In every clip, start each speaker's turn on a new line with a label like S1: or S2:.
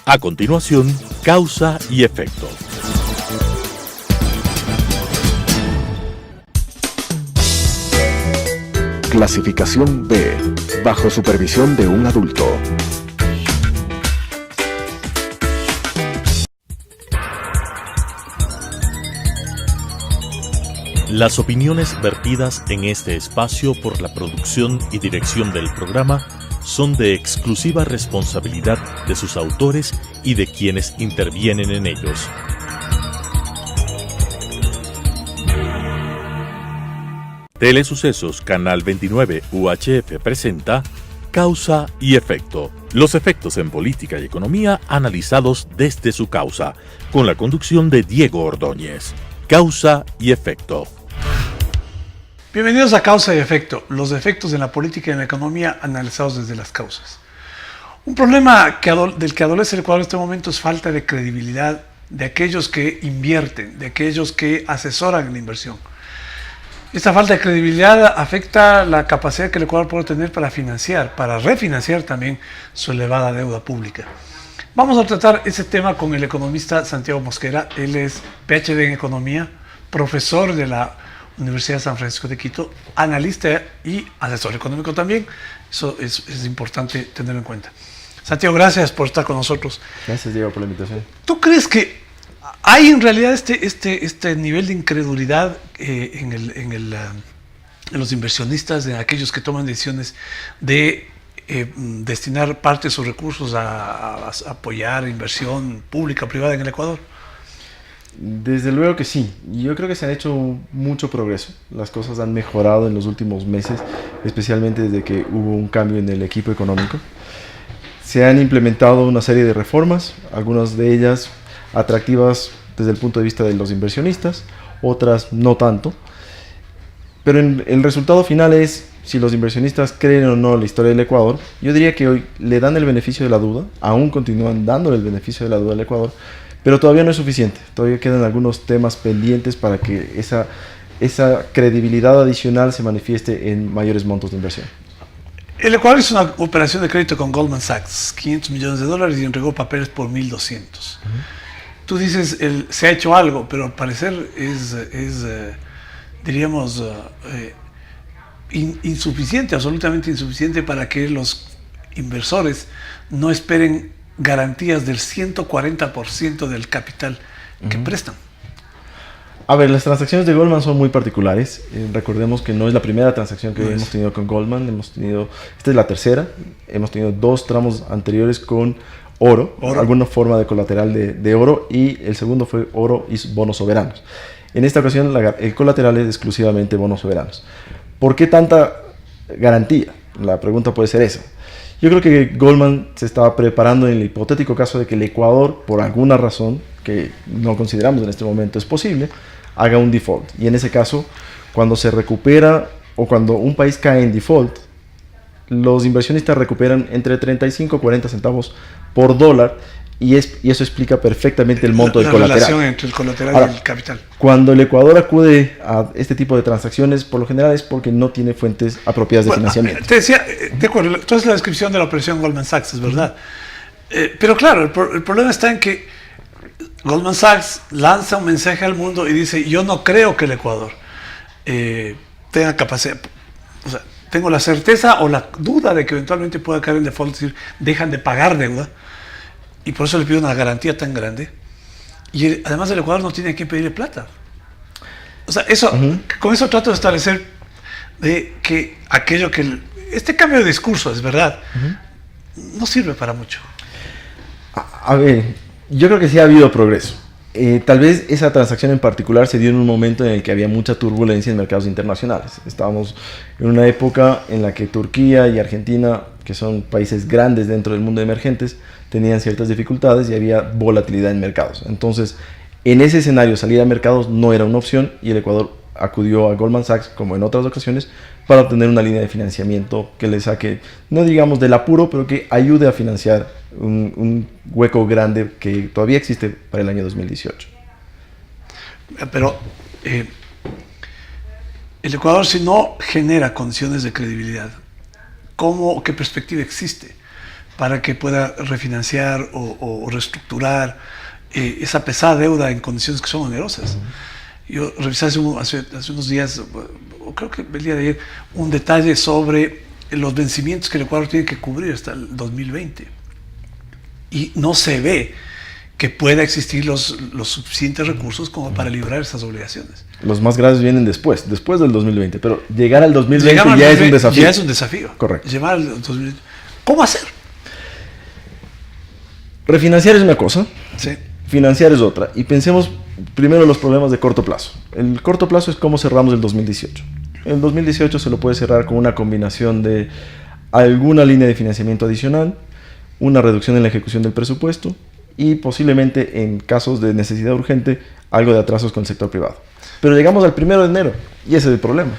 S1: A continuación, causa y efecto.
S2: Clasificación B, bajo supervisión de un adulto.
S1: Las opiniones vertidas en este espacio por la producción y dirección del programa son de exclusiva responsabilidad de sus autores y de quienes intervienen en ellos. Telesucesos Canal 29 UHF presenta Causa y Efecto. Los efectos en política y economía analizados desde su causa, con la conducción de Diego Ordóñez. Causa y Efecto.
S3: Bienvenidos a Causa y Efecto, los efectos en la política y en la economía analizados desde las causas. Un problema del que adolece el Ecuador en este momento es falta de credibilidad de aquellos que invierten, de aquellos que asesoran la inversión. Esta falta de credibilidad afecta la capacidad que el Ecuador puede tener para financiar, para refinanciar también su elevada deuda pública. Vamos a tratar ese tema con el economista Santiago Mosquera. Él es PhD en Economía, profesor de la Universidad de San Francisco de Quito, analista y asesor económico también. Eso es importante tenerlo en cuenta. Santiago, gracias por estar con nosotros.
S4: Gracias, Diego, por la invitación.
S3: ¿Tú crees que hay en realidad este nivel de incredulidad en los inversionistas, en aquellos que toman decisiones de destinar parte de sus recursos a apoyar inversión pública o privada en el Ecuador?
S4: Desde luego que sí. Yo creo que se ha hecho mucho progreso. Las cosas han mejorado en los últimos meses, especialmente desde que hubo un cambio en el equipo económico. Se han implementado una serie de reformas, algunas de ellas atractivas desde el punto de vista de los inversionistas, otras no tanto. Pero el resultado final es, si los inversionistas creen o no la historia del Ecuador, yo diría que hoy le dan el beneficio de la duda, aún continúan dándole el beneficio de la duda al Ecuador, pero todavía no es suficiente. Todavía quedan algunos temas pendientes para que esa credibilidad adicional se manifieste en mayores montos de inversión.
S3: El Ecuador hizo una operación de crédito con Goldman Sachs, $500 millones, y entregó papeles por 1.200. Tú dices, se ha hecho algo, pero al parecer diríamos, insuficiente, absolutamente insuficiente para que los inversores no esperen garantías del 140% del capital que prestan.
S4: A ver, las transacciones de Goldman son muy particulares. Recordemos que no es la primera transacción que hemos tenido con Goldman. Esta es la tercera. Hemos tenido 2 tramos anteriores con oro, alguna forma de colateral de oro, y el segundo fue oro y bonos soberanos. En esta ocasión el colateral es exclusivamente bonos soberanos. ¿Por qué tanta garantía? La pregunta puede ser esa. Yo creo que Goldman se estaba preparando en el hipotético caso de que el Ecuador, por alguna razón que no consideramos en este momento es posible, haga un default. Y en ese caso, cuando se recupera o cuando un país cae en default, los inversionistas recuperan entre 35 y 40 centavos por dólar, y eso explica perfectamente el monto del colateral. La
S3: relación entre el colateral y el capital.
S4: Cuando el Ecuador acude a este tipo de transacciones, por lo general es porque no tiene fuentes apropiadas de financiamiento.
S3: Te decía, de acuerdo, entonces la descripción de la operación Goldman Sachs es verdad. Pero claro, el problema está en que Goldman Sachs lanza un mensaje al mundo y dice: yo no creo que el Ecuador tenga capacidad, o sea, tengo la certeza o la duda de que eventualmente pueda caer en default, es decir, dejan de pagar deuda, y por eso le pido una garantía tan grande. Y además el Ecuador no tiene a quién pedirle plata. O sea, con eso trato de establecer de que aquello que este cambio de discurso, es verdad, no sirve para mucho.
S4: A ver, yo creo que sí ha habido progreso. Tal vez esa transacción en particular se dio en un momento en el que había mucha turbulencia en mercados internacionales. Estábamos en una época en la que Turquía y Argentina, que son países grandes dentro del mundo de emergentes, tenían ciertas dificultades y había volatilidad en mercados. Entonces, en ese escenario, salir a mercados no era una opción, y el Ecuador acudió a Goldman Sachs, como en otras ocasiones, para obtener una línea de financiamiento que le saque, no digamos del apuro, pero que ayude a financiar un hueco grande que todavía existe para el año 2018.
S3: Pero el Ecuador, si no genera condiciones de credibilidad, ¿qué perspectiva existe para que pueda refinanciar o reestructurar esa pesada deuda en condiciones que son onerosas. Yo revisé hace unos días, o creo que el día de ayer, un detalle sobre los vencimientos que el Ecuador tiene que cubrir hasta el 2020. Y no se ve que pueda existir los suficientes recursos como para librar esas obligaciones.
S4: Los más graves vienen después del 2020, pero llegar al 2020 es un desafío.
S3: Ya es un desafío.
S4: Correcto.
S3: Llevar al 2020. ¿Cómo hacer?
S4: Refinanciar es una cosa,
S3: Sí.
S4: financiar es otra. Y pensemos primero los problemas de corto plazo. El corto plazo es cómo cerramos el 2018. El 2018 se lo puede cerrar con una combinación de alguna línea de financiamiento adicional, una reducción en la ejecución del presupuesto y posiblemente en casos de necesidad urgente algo de atrasos con el sector privado. Pero llegamos al 1 de enero y ese es el problema.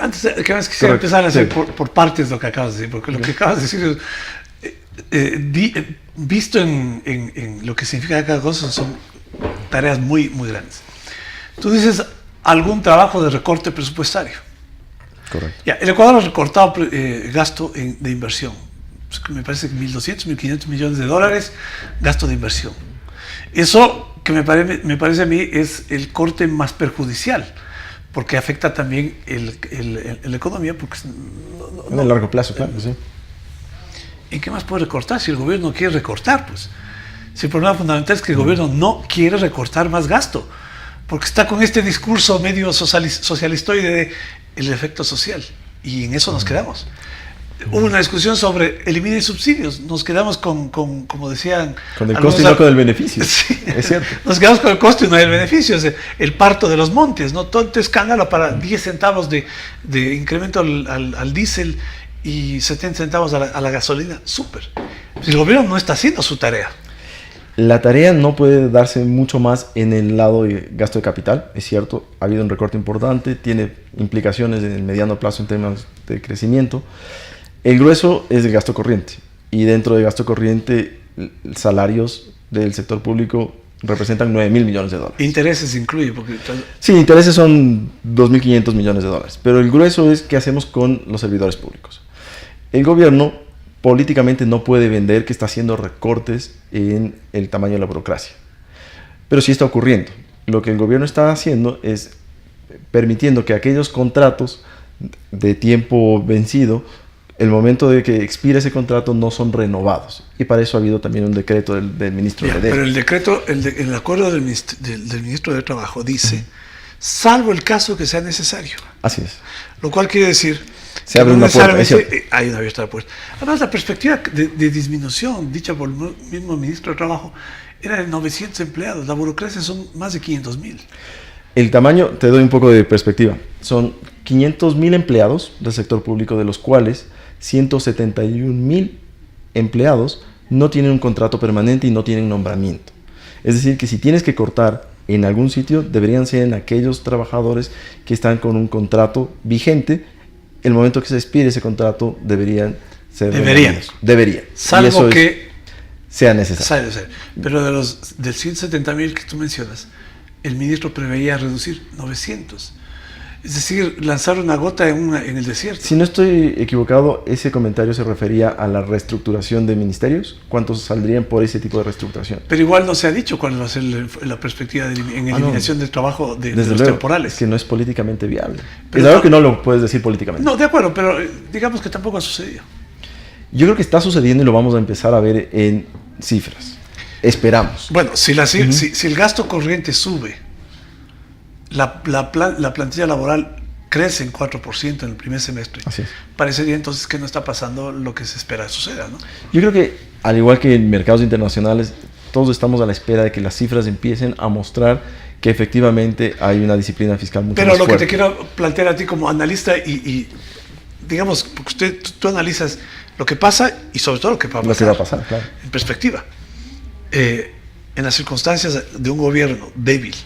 S3: Antes de que quisiera empezar a hacer por partes lo que acabas de decir, porque lo que acabas de decir es, visto en lo que significa cada cosa, son tareas muy, muy grandes. Tú dices algún trabajo de recorte presupuestario.
S4: Correcto.
S3: Ya, el Ecuador ha recortado gasto de inversión. Me parece que 1.200, 1.500 millones de dólares gasto de inversión. Eso que me parece a mí es el corte más perjudicial, porque afecta también la economía. Porque
S4: En el largo plazo, claro, sí.
S3: ¿En qué más puede recortar? Si el gobierno quiere recortar, pues. Si el problema fundamental es que el gobierno no quiere recortar más gasto, porque está con este discurso medio socialistoide del efecto social, y en eso nos quedamos. Hubo una discusión sobre eliminen subsidios, nos quedamos como decían...
S4: Con el costo y no con el beneficio,
S3: sí,
S4: es cierto.
S3: Nos quedamos con el costo y no el beneficio, es el parto de los montes, ¿no? Todo este escándalo para 10 centavos de incremento al diésel y 70 centavos a la gasolina, súper. El gobierno no está haciendo su tarea.
S4: La tarea no puede darse mucho más en el lado de gasto de capital, es cierto, ha habido un recorte importante, tiene implicaciones en el mediano plazo en temas de crecimiento. El grueso es el gasto corriente, y dentro del gasto corriente, salarios del sector público representan 9.000 millones de dólares.
S3: Intereses incluye, porque...
S4: Sí, intereses son 2.500 millones de dólares, pero el grueso es qué hacemos con los servidores públicos. El gobierno políticamente no puede vender que está haciendo recortes en el tamaño de la burocracia, pero sí está ocurriendo. Lo que el gobierno está haciendo es permitiendo que aquellos contratos de tiempo vencido, el momento de que expire ese contrato, no son renovados, y para eso ha habido también un decreto del ministro de
S3: Pero el decreto, el acuerdo del ministro de Trabajo dice, salvo el caso que sea necesario.
S4: Así es.
S3: Lo cual quiere decir
S4: se abre una puerta,
S3: hay una abierta puerta. Además, la perspectiva de disminución dicha por el mismo ministro de Trabajo era de 900 empleados. La burocracia son más de 500.000.
S4: El tamaño, te doy un poco de perspectiva, son 500.000 empleados del sector público, de los cuales 171.000 empleados no tienen un contrato permanente y no tienen nombramiento. Es decir, que si tienes que cortar en algún sitio, deberían ser en aquellos trabajadores que están con un contrato vigente. El momento que se expire ese contrato, deberían ser... Deberían.
S3: Salvo que
S4: sea necesario.
S3: Pero del 170.000 que tú mencionas, el ministro preveía reducir 900. Es decir, lanzar una gota en el desierto.
S4: Si no estoy equivocado, ese comentario se refería a la reestructuración de ministerios. ¿Cuántos saldrían por ese tipo de reestructuración?
S3: Pero igual no se ha dicho cuál va a ser la perspectiva en eliminación del trabajo de los temporales.
S4: Es que no es políticamente viable. Pero es algo que no lo puedes decir políticamente.
S3: No, de acuerdo, pero digamos que tampoco ha sucedido.
S4: Yo creo que está sucediendo y lo vamos a empezar a ver en cifras. Esperamos.
S3: Bueno, si el gasto corriente sube, la plantilla laboral crece en 4% en el primer semestre.
S4: Así es.
S3: Parecería entonces que no está pasando lo que se espera suceda, ¿no?
S4: Yo creo que, al igual que en mercados internacionales, todos estamos a la espera de que las cifras empiecen a mostrar que efectivamente hay una disciplina fiscal mucho más fuerte.
S3: Pero lo que te quiero plantear a ti como analista y digamos, porque tú analizas lo que pasa y sobre todo lo que va a pasar.
S4: Lo que va a pasar, claro.
S3: En perspectiva. En las circunstancias de un gobierno débil,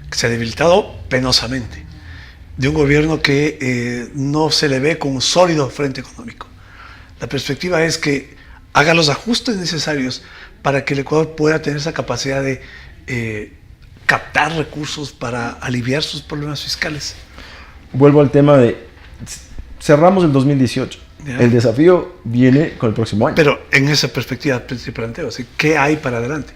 S3: que se ha debilitado penosamente, de un gobierno que no se le ve con un sólido frente económico. La perspectiva es que haga los ajustes necesarios para que el Ecuador pueda tener esa capacidad de captar recursos para aliviar sus problemas fiscales.
S4: Vuelvo al tema de... Cerramos el 2018.
S3: Ya.
S4: El desafío viene con el próximo año.
S3: Pero en esa perspectiva te planteo, ¿sí? ¿Qué hay para adelante?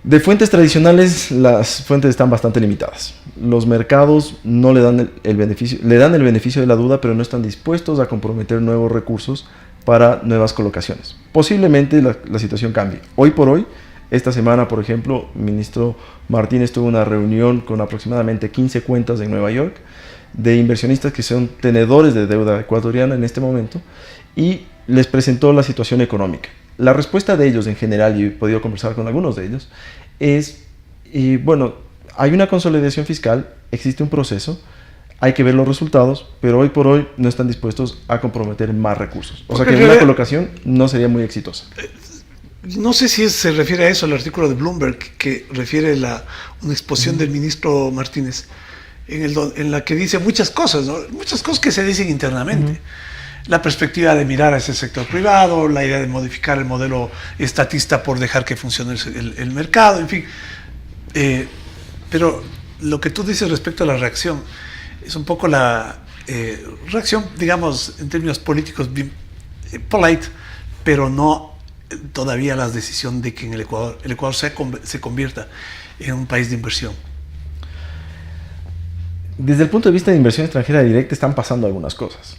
S4: De fuentes tradicionales, las fuentes están bastante limitadas. Los mercados no le dan el beneficio, le dan el beneficio de la duda, pero no están dispuestos a comprometer nuevos recursos para nuevas colocaciones. Posiblemente la situación cambie. Hoy por hoy, esta semana, por ejemplo, el ministro Martínez tuvo una reunión con aproximadamente 15 cuentas en Nueva York de inversionistas que son tenedores de deuda ecuatoriana en este momento y les presentó la situación económica. La respuesta de ellos en general, y he podido conversar con algunos de ellos, es, bueno, hay una consolidación fiscal, existe un proceso, hay que ver los resultados, pero hoy por hoy no están dispuestos a comprometer más recursos. O sea que una colocación no sería muy exitosa.
S3: No sé si se refiere a eso, el artículo de Bloomberg, que refiere una exposición del ministro Martínez, en la que dice muchas cosas, ¿no? Muchas cosas que se dicen internamente. La perspectiva de mirar a ese sector privado, la idea de modificar el modelo estatista por dejar que funcione el mercado, en fin. Pero lo que tú dices respecto a la reacción es un poco la reacción, digamos, en términos políticos, polite, pero no todavía la decisión de que en el Ecuador se convierta en un país de inversión.
S4: Desde el punto de vista de inversión extranjera directa están pasando algunas cosas.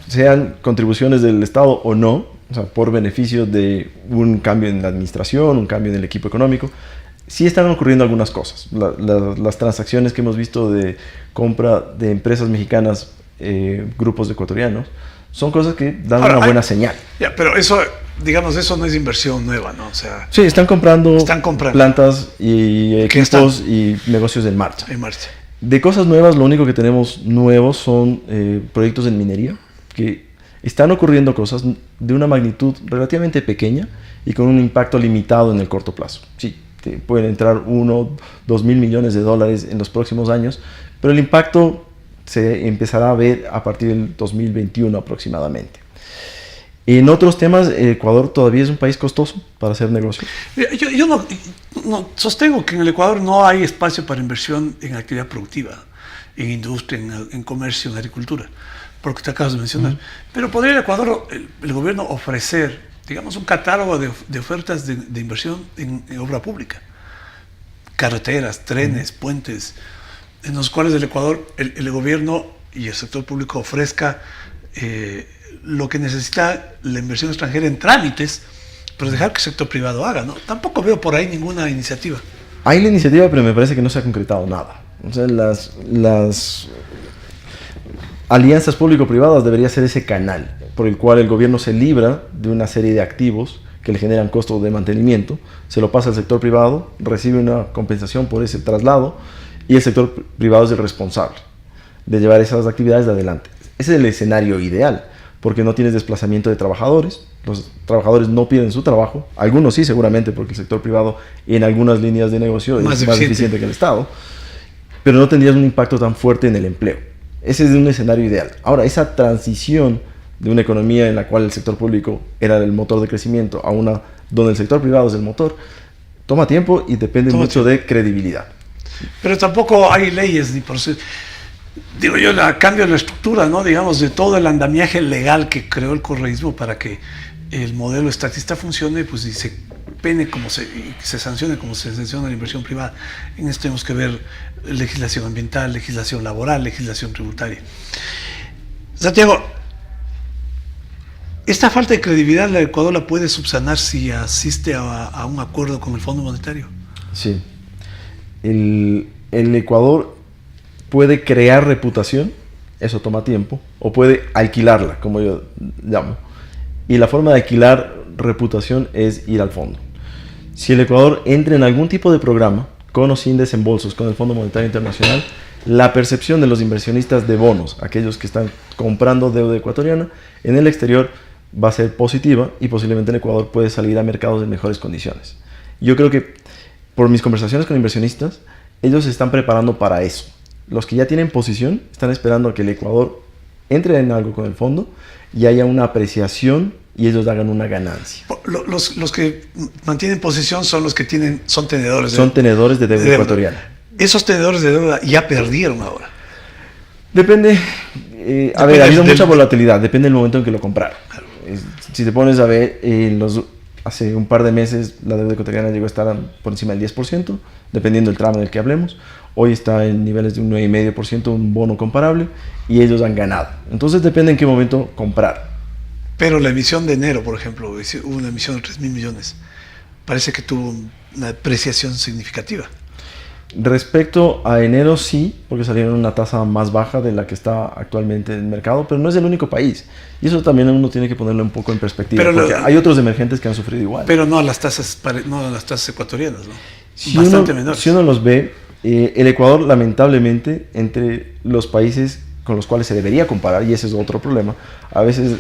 S4: Sean contribuciones del Estado o no, o sea, por beneficio de un cambio en la administración, un cambio en el equipo económico, sí están ocurriendo algunas cosas. Las transacciones que hemos visto de compra de empresas mexicanas, grupos de ecuatorianos, son cosas que dan una buena señal.
S3: Ya, pero eso, digamos, eso no es inversión nueva, ¿no? O sea,
S4: sí, están comprando plantas y equipos y negocios en marcha.
S3: En marcha.
S4: De cosas nuevas, lo único que tenemos nuevos son proyectos en minería, que están ocurriendo cosas de una magnitud relativamente pequeña y con un impacto limitado en el corto plazo. Sí, pueden entrar 1, 2 mil millones de dólares en los próximos años, pero el impacto se empezará a ver a partir del 2021 aproximadamente. En otros temas, Ecuador todavía es un país costoso para hacer negocios.
S3: Yo no sostengo que en el Ecuador no hay espacio para inversión en actividad productiva, en industria, en comercio, en agricultura, por lo que te acabas de mencionar. Pero podría el Ecuador, el gobierno, ofrecer, digamos, un catálogo de ofertas de inversión en obra pública. Carreteras, trenes, puentes, en los cuales el Ecuador, el gobierno y el sector público ofrezca lo que necesita la inversión extranjera en trámites, pero dejar que el sector privado haga, ¿no? Tampoco veo por ahí ninguna iniciativa.
S4: Hay la iniciativa, pero me parece que no se ha concretado nada. O sea, las alianzas público-privadas debería ser ese canal por el cual el gobierno se libra de una serie de activos que le generan costos de mantenimiento, se lo pasa al sector privado, recibe una compensación por ese traslado y el sector privado es el responsable de llevar esas actividades adelante. Ese es el escenario ideal, porque no tienes desplazamiento de trabajadores, los trabajadores no pierden su trabajo, algunos sí seguramente porque el sector privado en algunas líneas de negocio es más eficiente que el Estado, pero no tendrías un impacto tan fuerte en el empleo. Ese es un escenario ideal. Ahora, esa transición de una economía en la cual el sector público era el motor de crecimiento a una donde el sector privado es el motor, toma tiempo y depende mucho de credibilidad.
S3: Pero tampoco hay leyes ni procesos. Digo yo, cambio de la estructura, ¿no? Digamos, de todo el andamiaje legal que creó el correísmo para que el modelo estatista funcione, pues y se pene y se sancione como se sanciona la inversión privada. En esto tenemos que ver legislación ambiental, legislación laboral, legislación tributaria. Santiago, ¿esta falta de credibilidad el Ecuador la puede subsanar si asiste a un acuerdo con el Fondo Monetario?
S4: Sí. El Ecuador puede crear reputación, eso toma tiempo, o puede alquilarla, como yo llamo. Y la forma de alquilar reputación es ir al fondo. Si el Ecuador entra en algún tipo de programa, con o sin desembolsos con el Fondo Monetario Internacional, la percepción de los inversionistas de bonos, aquellos que están comprando deuda ecuatoriana, en el exterior va a ser positiva y posiblemente el Ecuador puede salir a mercados en mejores condiciones. Yo creo que por mis conversaciones con inversionistas, ellos se están preparando para eso. Los que ya tienen posición están esperando a que el Ecuador entre en algo con el fondo y haya una apreciación y ellos hagan una ganancia.
S3: Los que mantienen posición son los que son tenedores
S4: de deuda ecuatoriana.
S3: Esos tenedores de deuda ya perdieron ahora.
S4: Depende. A ver, ha habido mucha volatilidad, depende del momento en que lo compraron. Si te pones a ver, hace un par de meses la deuda ecuatoriana llegó a estar por encima del 10%, dependiendo del tramo del que hablemos. Hoy está en niveles de un 9,5%, un bono comparable, y ellos han ganado. Entonces depende en qué momento comprar.
S3: Pero la emisión de enero, por ejemplo, hubo una emisión de 3.000 millones. Parece que tuvo una apreciación significativa.
S4: Respecto a enero, sí, porque salieron una tasa más baja de la que está actualmente en el mercado, pero no es el único país. Y eso también uno tiene que ponerlo un poco en perspectiva, porque hay otros emergentes que han sufrido igual.
S3: Pero no a las tasas ecuatorianas, ¿no?
S4: Bastante menores. Si uno los ve, el Ecuador, lamentablemente, entre los países con los cuales se debería comparar, y ese es otro problema, a veces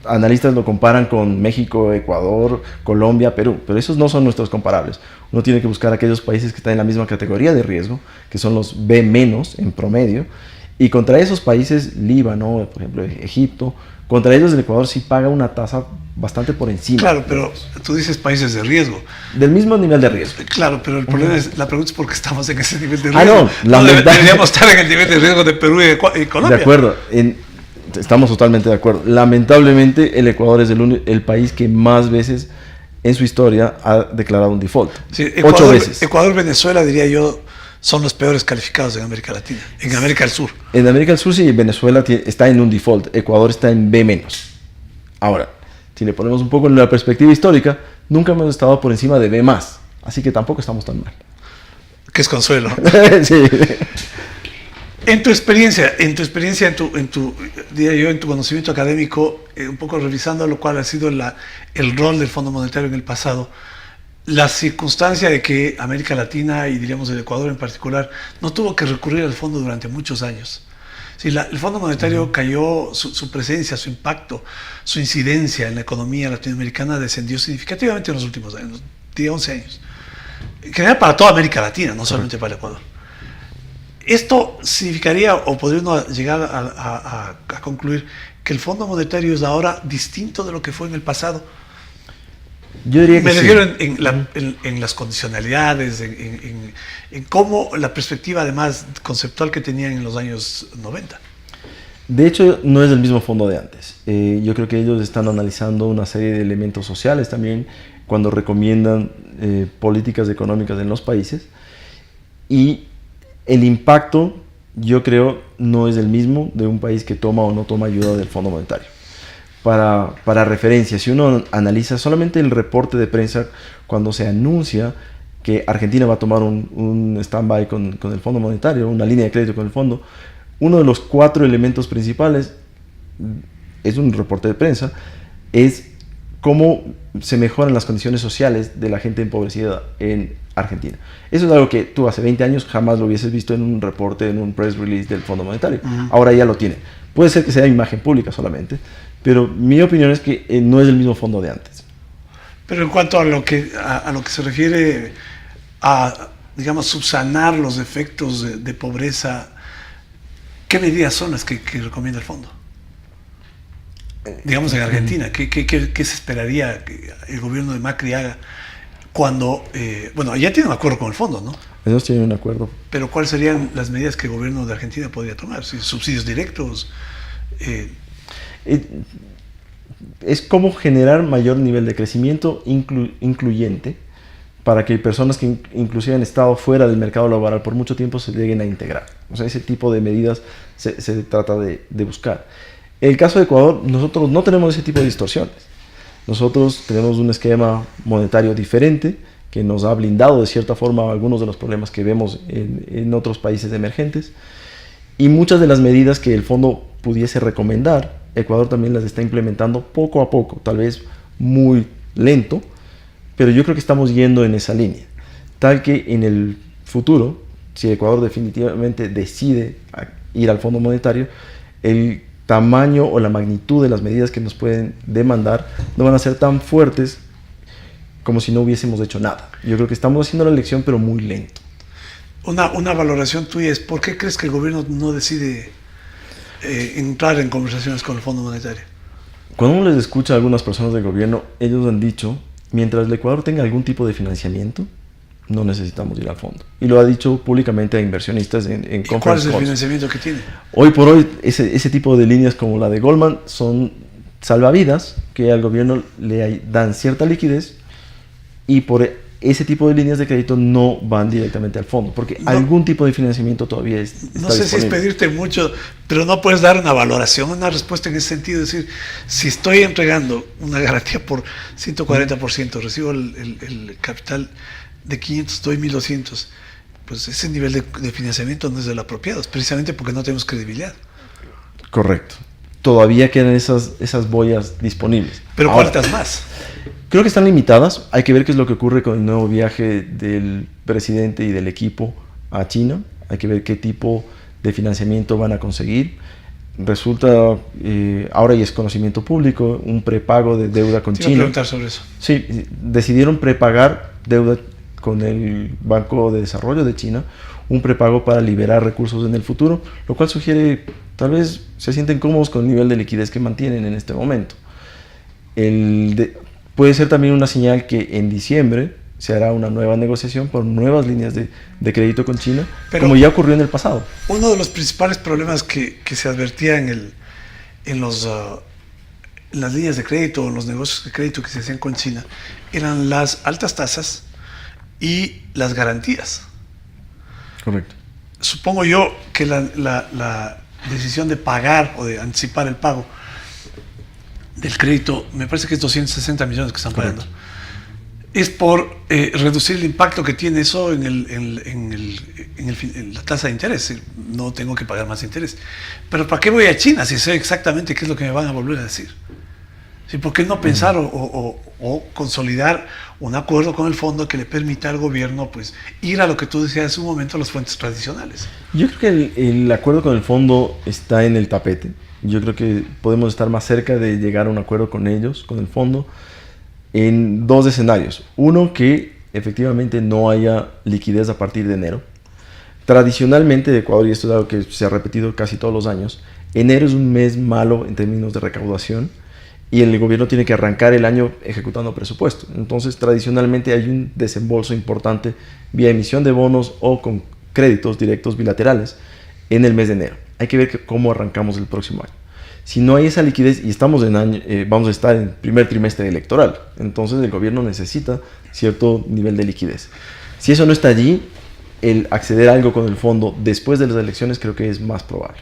S4: analistas lo comparan con México, Ecuador, Colombia, Perú, pero esos no son nuestros comparables. Uno tiene que buscar aquellos países que están en la misma categoría de riesgo, que son los B- en promedio, y contra esos países, Líbano, por ejemplo, Egipto, contra ellos el Ecuador sí paga una tasa bastante por encima.
S3: Claro, pero tú dices países de riesgo.
S4: Del mismo nivel de riesgo.
S3: Claro, pero el problema es, la pregunta es por qué estamos en ese nivel de riesgo.
S4: No,
S3: deberíamos estar en el nivel de riesgo de Perú y Colombia.
S4: De acuerdo, estamos totalmente de acuerdo. Lamentablemente el Ecuador es el país que más veces en su historia ha declarado un default.
S3: Sí,
S4: 8 veces.
S3: Ecuador, Venezuela, diría yo, son los peores calificados en América Latina, en América del Sur.
S4: En América del Sur sí, Venezuela está en un default, Ecuador está en B-. Ahora, si le ponemos un poco en la perspectiva histórica, nunca hemos estado por encima de B+, así que tampoco estamos tan mal.
S3: Que es consuelo.
S4: Sí.
S3: En tu experiencia, diría yo, en tu conocimiento académico, un poco revisando lo cual ha sido el rol del Fondo Monetario en el pasado, la circunstancia de que América Latina y diríamos el Ecuador en particular no tuvo que recurrir al fondo durante muchos años. Sí, el Fondo Monetario cayó, su presencia, su impacto, su incidencia en la economía latinoamericana descendió significativamente en los últimos años, diría 11 años. En general para toda América Latina, no solamente para el Ecuador. Esto significaría, o podría uno llegar a concluir, que el Fondo Monetario es ahora distinto de lo que fue en el pasado.
S4: Yo diría que
S3: me refiero en las condicionalidades, en cómo la perspectiva además conceptual que tenían en los años 90.
S4: De hecho, no es el mismo fondo de antes. Yo creo que ellos están analizando una serie de elementos sociales también cuando recomiendan políticas económicas en los países, y el impacto, yo creo, no es el mismo de un país que toma o no toma ayuda del Fondo Monetario. Para referencia, si uno analiza solamente el reporte de prensa cuando se anuncia que Argentina va a tomar un stand-by con el Fondo Monetario, una línea de crédito con el fondo, uno de los 4 elementos principales, es un reporte de prensa, es cómo se mejoran las condiciones sociales de la gente empobrecida en Argentina. Eso es algo que tú hace 20 años jamás lo hubieses visto en un reporte, en un press release del Fondo Monetario. Ahora ya lo tiene. Puede ser que sea imagen pública solamente, pero mi opinión es que no es el mismo fondo de antes.
S3: Pero en cuanto a lo que se refiere a, digamos, subsanar los efectos de pobreza, ¿qué medidas son las que recomienda el fondo? Digamos en Argentina, ¿qué se esperaría que el gobierno de Macri haga cuando, bueno, ya tiene un acuerdo con el fondo, ¿no?
S4: Ellos tienen un acuerdo.
S3: Pero ¿cuáles serían las medidas que el gobierno de Argentina podría tomar? ¿Subsidios directos?
S4: Es como generar mayor nivel de crecimiento incluyente para que personas que inclusive han estado fuera del mercado laboral por mucho tiempo se lleguen a integrar. O sea, ese tipo de medidas se trata de buscar. En el caso de Ecuador, nosotros no tenemos ese tipo de distorsiones. Nosotros tenemos un esquema monetario diferente que nos ha blindado de cierta forma algunos de los problemas que vemos en otros países emergentes, y muchas de las medidas que el fondo pudiese recomendar, Ecuador también las está implementando poco a poco, tal vez muy lento, pero yo creo que estamos yendo en esa línea, tal que en el futuro, si Ecuador definitivamente decide ir al Fondo Monetario, el tamaño o la magnitud de las medidas que nos pueden demandar no van a ser tan fuertes como si no hubiésemos hecho nada. Yo creo que estamos haciendo la elección, pero muy lento.
S3: Una valoración tuya es, ¿por qué crees que el gobierno no decide entrar en conversaciones con el Fondo Monetario?
S4: Cuando uno les escucha a algunas personas del gobierno, ellos han dicho, mientras el Ecuador tenga algún tipo de financiamiento, no necesitamos ir al fondo. Y lo ha dicho públicamente a inversionistas en
S3: ¿Y
S4: conference
S3: cuál es el
S4: calls.
S3: financiamiento que tiene?
S4: Hoy por hoy, ese tipo de líneas como la de Goldman son salvavidas que al gobierno le dan cierta liquidez, y por ese tipo de líneas de crédito no van directamente al fondo, porque algún tipo de financiamiento todavía está
S3: No sé
S4: disponible.
S3: si es pedirte mucho, pero no puedes dar una valoración, una respuesta en ese sentido. Es decir, si estoy entregando una garantía por 140%, recibo el capital de 500, doy 1.200, pues ese nivel de financiamiento no es el apropiado, es precisamente porque no tenemos credibilidad.
S4: Correcto. Todavía quedan esas boyas disponibles.
S3: Pero
S4: Ahora,
S3: ¿cuántas más?
S4: creo que están limitadas. Hay que ver qué es lo que ocurre con el nuevo viaje del presidente y del equipo a China. Hay que ver qué tipo de financiamiento van a conseguir. Resulta, ahora y es conocimiento público, un prepago de deuda con
S3: Te iba a
S4: China.
S3: preguntar sobre eso.
S4: Sí, decidieron prepagar deuda con el Banco de Desarrollo de China, un prepago para liberar recursos en el futuro, lo cual sugiere, tal vez se sienten cómodos con el nivel de liquidez que mantienen en este momento. Puede ser también una señal que en diciembre se hará una nueva negociación por nuevas líneas de crédito con China,
S3: Pero
S4: como ya ocurrió en el pasado.
S3: uno de los principales problemas que se advertía en las líneas de crédito, en los negocios de crédito que se hacían con China, eran las altas tasas y las garantías.
S4: Correcto.
S3: Supongo yo que la decisión de pagar o de anticipar el pago del crédito, me parece que es 260 millones que están pagando, es por reducir el impacto que tiene eso en la tasa de interés. No tengo que pagar más interés. Pero ¿para qué voy a China si sé exactamente qué es lo que me van a volver a decir? ¿Sí? ¿Por qué no pensar o consolidar un acuerdo con el fondo que le permita al gobierno pues ir a lo que tú decías hace un momento, a las fuentes tradicionales?
S4: Yo creo que el acuerdo con el fondo está en el tapete. Yo creo que podemos estar más cerca de llegar a un acuerdo con ellos, con el fondo, en dos escenarios. Uno, que efectivamente no haya liquidez a partir de enero. Tradicionalmente de Ecuador, y esto es algo que se ha repetido casi todos los años, enero es un mes malo en términos de recaudación y el gobierno tiene que arrancar el año ejecutando presupuesto. Entonces, tradicionalmente hay un desembolso importante vía emisión de bonos o con créditos directos bilaterales en el mes de enero. Hay que ver cómo arrancamos el próximo año. Si no hay esa liquidez y estamos vamos a estar en primer trimestre electoral, entonces el gobierno necesita cierto nivel de liquidez. Si eso no está allí, el acceder a algo con el fondo después de las elecciones creo que es más probable.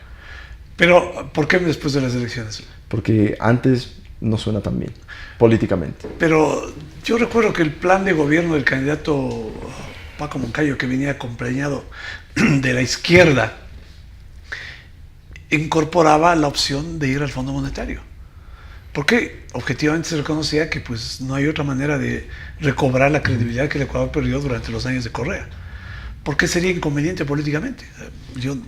S3: Pero, ¿por qué después de las elecciones?
S4: Porque antes no suena tan bien, políticamente.
S3: Pero yo recuerdo que el plan de gobierno del candidato Paco Moncayo, que venía acompañado de la izquierda, incorporaba la opción de ir al Fondo Monetario. Porque objetivamente se reconocía que pues, no hay otra manera de recobrar la credibilidad que el Ecuador perdió durante los años de Correa. ¿Por qué sería inconveniente políticamente? Yo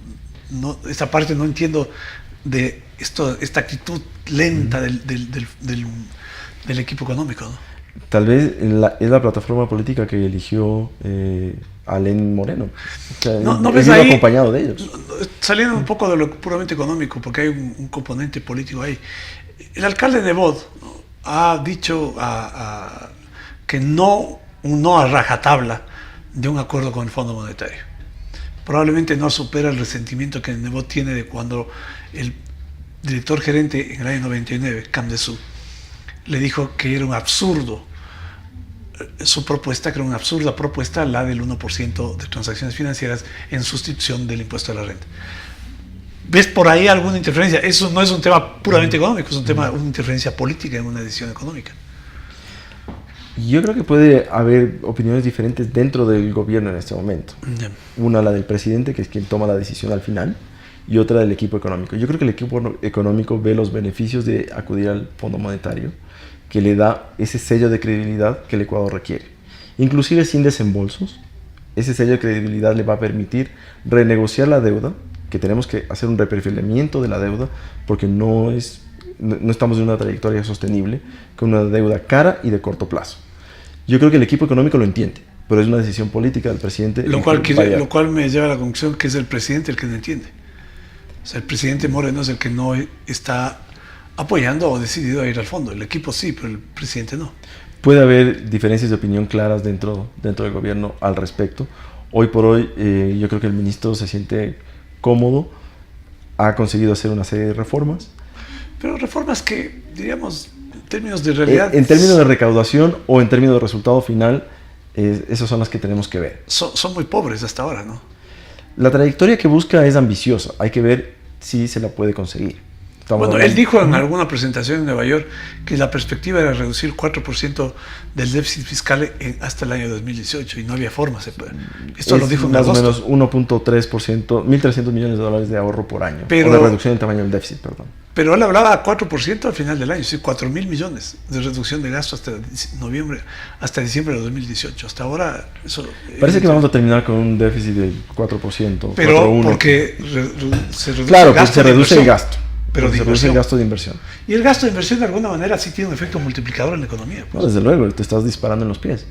S3: esta parte no entiendo de esta actitud lenta del equipo económico, ¿no?
S4: Tal vez es la plataforma política que eligió a Lenín Moreno. O sea,
S3: No
S4: él
S3: ves
S4: iba
S3: ahí,
S4: acompañado de ellos.
S3: saliendo un poco de lo puramente económico, porque hay un componente político ahí. El alcalde Nebot ha dicho que un no a rajatabla de un acuerdo con el Fondo Monetario. Probablemente no supera el resentimiento que Nebot tiene de cuando el director gerente en el año 99, Camdesú, le dijo que era un absurdo su propuesta, que era una absurda propuesta, la del 1% de transacciones financieras en sustitución del impuesto a la renta. ¿Ves por ahí alguna interferencia? Eso no es un tema puramente económico, es un tema, una interferencia política en una decisión económica.
S4: Yo creo que puede haber opiniones diferentes dentro del gobierno en este momento. Una, la del presidente, que es quien toma la decisión al final, y otra del equipo económico. Yo creo que el equipo económico ve los beneficios de acudir al Fondo Monetario, que le da ese sello de credibilidad que el Ecuador requiere. Inclusive sin desembolsos, ese sello de credibilidad le va a permitir renegociar la deuda, que tenemos que hacer un reperfilamiento de la deuda, porque no estamos en una trayectoria sostenible, con una deuda cara y de corto plazo. Yo creo que el equipo económico lo entiende, pero es una decisión política del presidente.
S3: Lo cual me lleva a la conclusión que es el presidente el que no entiende. O sea, el presidente Moreno es el que no está apoyando o decidido a ir al fondo. El equipo sí, pero el presidente no.
S4: Puede haber diferencias de opinión claras dentro del gobierno al respecto. Hoy por hoy yo creo que el ministro se siente cómodo, ha conseguido hacer una serie de reformas.
S3: Pero reformas que, diríamos, en términos de realidad...
S4: En términos de recaudación o en términos de resultado final, esas son las que tenemos que ver.
S3: Son muy pobres hasta ahora, ¿no?
S4: La trayectoria que busca es ambiciosa, hay que ver si se la puede conseguir.
S3: Él dijo en alguna presentación en Nueva York que la perspectiva era reducir 4% del déficit fiscal hasta el año 2018 y no había forma. Esto lo dijo en agosto.
S4: Más o menos 1.3%, $1.300 millones de ahorro por año, o de reducción del tamaño del déficit, perdón.
S3: Pero él hablaba a 4% al final del año, es decir, 4.000 millones de reducción de gasto hasta diciembre de 2018. Hasta ahora...
S4: Parece que vamos a terminar con un déficit del 4%.
S3: Pero
S4: 4.1.
S3: porque se reduce
S4: claro,
S3: el gasto.
S4: Porque se reduce el gasto.
S3: Pero
S4: se reduce el gasto de inversión.
S3: Y el gasto de inversión de alguna manera sí tiene un efecto multiplicador en la economía.
S4: Pues. No, desde luego, te estás disparando en los pies.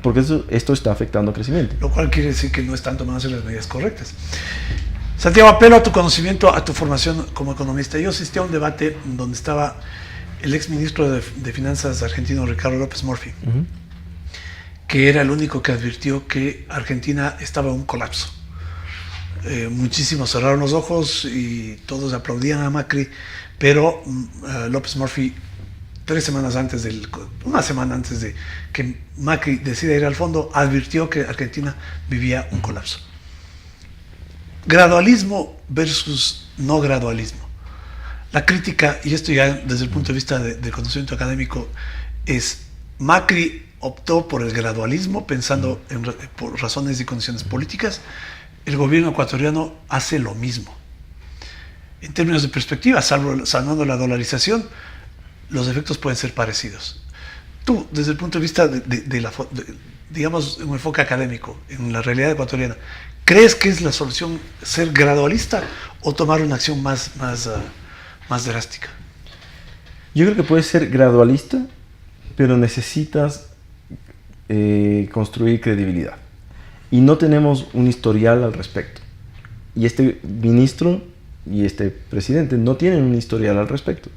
S4: Porque esto está afectando al crecimiento.
S3: Lo cual quiere decir que no están tomándose las medidas correctas. Santiago, apelo a tu conocimiento, a tu formación como economista. Yo asistí a un debate donde estaba el exministro de Finanzas argentino, Ricardo López Murphy, que era el único que advirtió que Argentina estaba en un colapso. Muchísimos cerraron los ojos y todos aplaudían a Macri, pero López Murphy, una semana antes de que Macri decida ir al fondo, advirtió que Argentina vivía un colapso. Gradualismo versus no gradualismo. La crítica, y esto ya desde el punto de vista del conocimiento académico, es Macri optó por el gradualismo pensando por razones y condiciones políticas. El gobierno ecuatoriano hace lo mismo. En términos de perspectiva, salvando la dolarización, los efectos pueden ser parecidos. Tú, desde el punto de vista digamos, un enfoque académico, en la realidad ecuatoriana, ¿crees que es la solución ser gradualista o tomar una acción más drástica?
S4: Yo creo que puedes ser gradualista, pero necesitas construir credibilidad. Y no tenemos un historial al respecto. Y este ministro y este presidente no tienen un historial al respecto.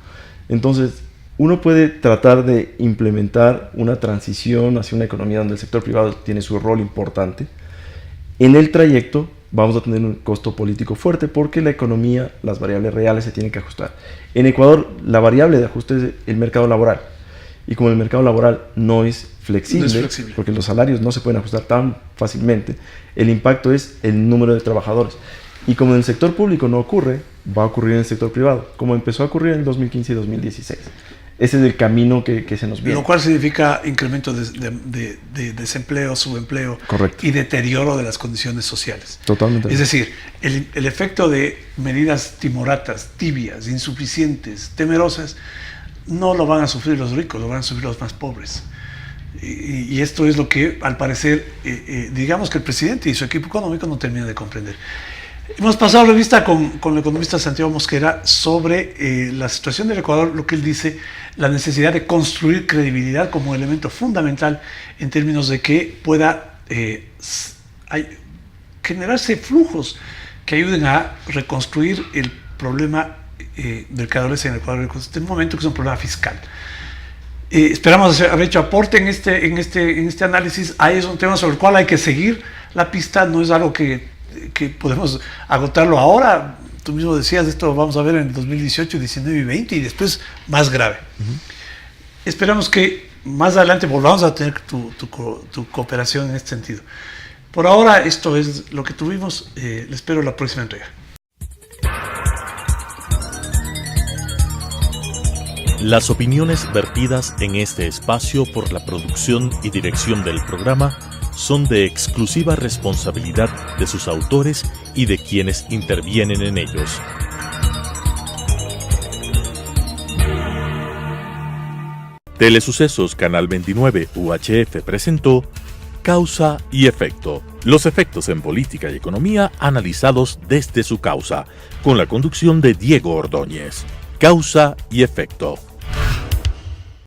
S4: Entonces, uno puede tratar de implementar una transición hacia una economía donde el sector privado tiene su rol importante. En el trayecto vamos a tener un costo político fuerte porque la economía, las variables reales se tienen que ajustar. En Ecuador, la variable de ajuste es el mercado laboral. Y como el mercado laboral no es flexible, porque los salarios no se pueden ajustar tan fácilmente, el impacto es el número de trabajadores. Y como en el sector público no ocurre, va a ocurrir en el sector privado, como empezó a ocurrir en el 2015 y 2016. Ese es el camino que se nos viene.
S3: Lo cual significa incremento de desempleo, subempleo.
S4: Correcto.
S3: Y deterioro de las condiciones sociales.
S4: Totalmente.
S3: Es decir, el efecto de medidas timoratas, tibias, insuficientes, temerosas, no lo van a sufrir los ricos, lo van a sufrir los más pobres. Y esto es lo que, al parecer, digamos que el presidente y su equipo económico no terminan de comprender. Hemos pasado revista con el economista Santiago Mosquera sobre la situación del Ecuador, lo que él dice, la necesidad de construir credibilidad como elemento fundamental en términos de que pueda generarse flujos que ayuden a reconstruir el problema del que adolece en el Ecuador en este momento, que es un problema fiscal. Esperamos haber hecho aporte en este análisis. Ahí es un tema sobre el cual hay que seguir la pista, no es algo que podemos agotarlo ahora. Tú mismo decías, esto vamos a ver en el 2018, 19 y 20 y después más grave. Esperamos que más adelante volvamos a tener tu cooperación en este sentido. Por ahora esto es lo que tuvimos, les espero la próxima entrega.
S1: Las opiniones vertidas en este espacio por la producción y dirección del programa son de exclusiva responsabilidad de sus autores y de quienes intervienen en ellos. Telesucesos Canal 29 UHF presentó Causa y Efecto. Los efectos en política y economía analizados desde su causa, con la conducción de Diego Ordóñez. Causa y Efecto.